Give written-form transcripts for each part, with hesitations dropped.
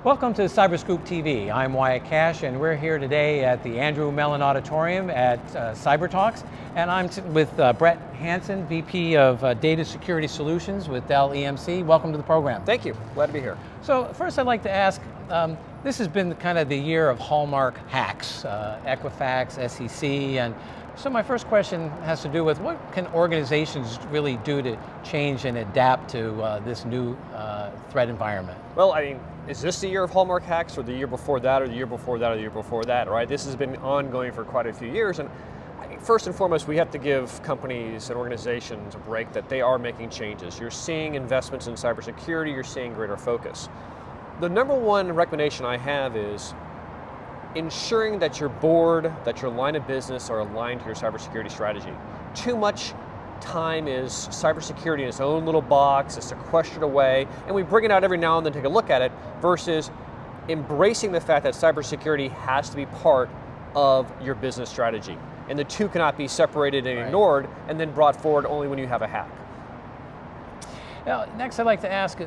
Welcome to CyberScoop TV. I'm Wyatt Cash, and we're here today at the Andrew Mellon Auditorium at CyberTalks, and I'm with Brett Hansen, VP of Data Security Solutions with Dell EMC. Welcome to the program. Thank you. Glad to be here. So first I'd like to ask, this has been kind of the year of hallmark hacks, Equifax, SEC, and so my first question has to do with what can organizations really do to change and adapt to this new threat environment? Well, I mean, is this the year of hallmark hacks, or the year before that, or the year before that, or the year before that, right? This has been ongoing for quite a few years, and I think first and foremost, we have to give companies and organizations a break that they are making changes. You're seeing investments in cybersecurity, you're seeing greater focus. The number one recommendation I have is ensuring that your board, that your line of business are aligned to your cybersecurity strategy. Too much time is cybersecurity in its own little box, it's sequestered away, and we bring it out every now and then to take a look at it, versus embracing the fact that cybersecurity has to be part of your business strategy. And the two cannot be separated and ignored and then brought forward only when you have a hack. Now, next I'd like to ask,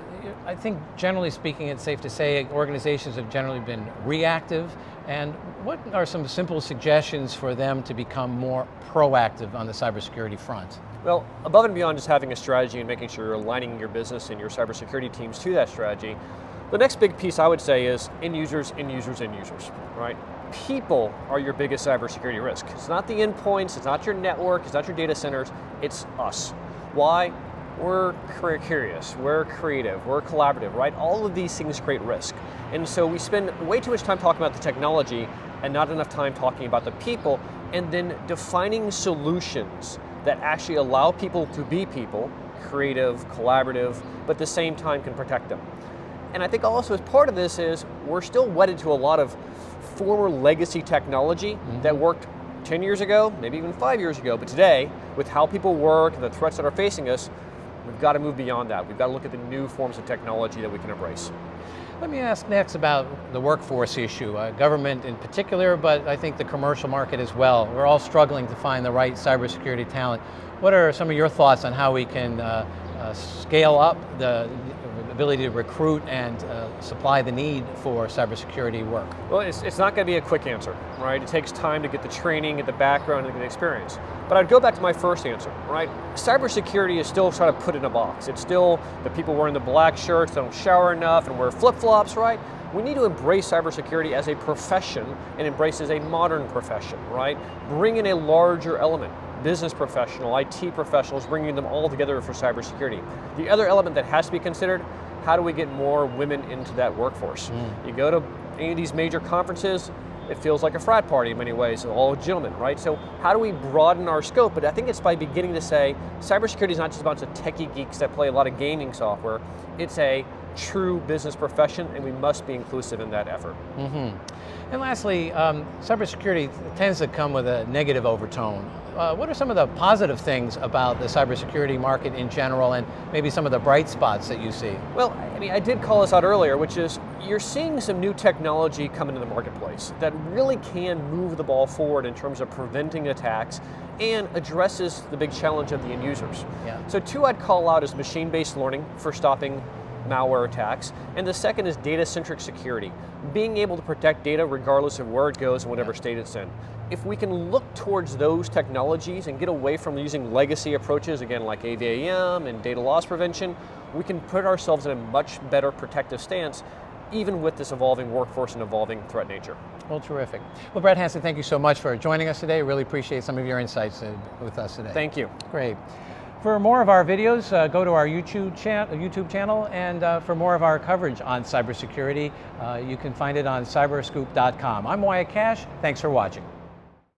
I think generally speaking it's safe to say organizations have generally been reactive, and what are some simple suggestions for them to become more proactive on the cybersecurity front? Well, above and beyond just having a strategy and making sure you're aligning your business and your cybersecurity teams to that strategy, the next big piece I would say is end users, right? People are your biggest cybersecurity risk. It's not the endpoints, it's not your network, it's not your data centers, it's us. Why? We're curious, we're creative, we're collaborative, right? All of these things create risk. And so we spend way too much time talking about the technology and not enough time talking about the people, and then defining solutions that actually allow people to be people, creative, collaborative, but at the same time can protect them. And I think also as part of this is we're still wedded to a lot of former legacy technology that worked 10 years ago, maybe even 5 years ago, but today, with how people work and the threats that are facing us, we've got to move beyond that. We've got to look at the new forms of technology that we can embrace. Let me ask next about the workforce issue, government in particular, but I think the commercial market as well. We're all struggling to find the right cybersecurity talent. What are some of your thoughts on how we can scale up the ability to recruit and supply the need for cybersecurity work? Well, it's not going to be a quick answer, right? It takes time to get the training, get the background, and get the experience. But I'd go back to my first answer, right? Cybersecurity is still trying to put in a box. It's still the people wearing the black shirts that don't shower enough and wear flip-flops, right? We need to embrace cybersecurity as a profession and embrace as a modern profession, right? Bring in a larger element. Business professional, IT professionals, bringing them all together for cybersecurity. The other element that has to be considered, how do we get more women into that workforce? You go to any of these major conferences, it feels like a frat party in many ways, all gentlemen, right? So how do we broaden our scope? But I think it's by beginning to say, cybersecurity is not just a bunch of techie geeks that play a lot of gaming software. It's a true business profession, and we must be inclusive in that effort. And lastly, cybersecurity tends to come with a negative overtone. What are some of the positive things about the cybersecurity market in general, and maybe some of the bright spots that you see? Well, I mean, I did call this out earlier, which is you're seeing some new technology come into the marketplace that really can move the ball forward in terms of preventing attacks and addresses the big challenge of the end users. So two I'd call out is machine-based learning for stopping malware attacks, and the second is data-centric security, being able to protect data regardless of where it goes and whatever state it's in. If we can look towards those technologies and get away from using legacy approaches, again like AVAM and data loss prevention, we can put ourselves in a much better protective stance, even with this evolving workforce and evolving threat nature. Well, terrific. Well, Brett Hansen, thank you so much for joining us today. Really appreciate some of your insights with us today. Thank you. Great. For more of our videos, go to our YouTube channel, and for more of our coverage on cybersecurity, you can find it on cyberscoop.com. I'm Wyatt Cash. Thanks for watching.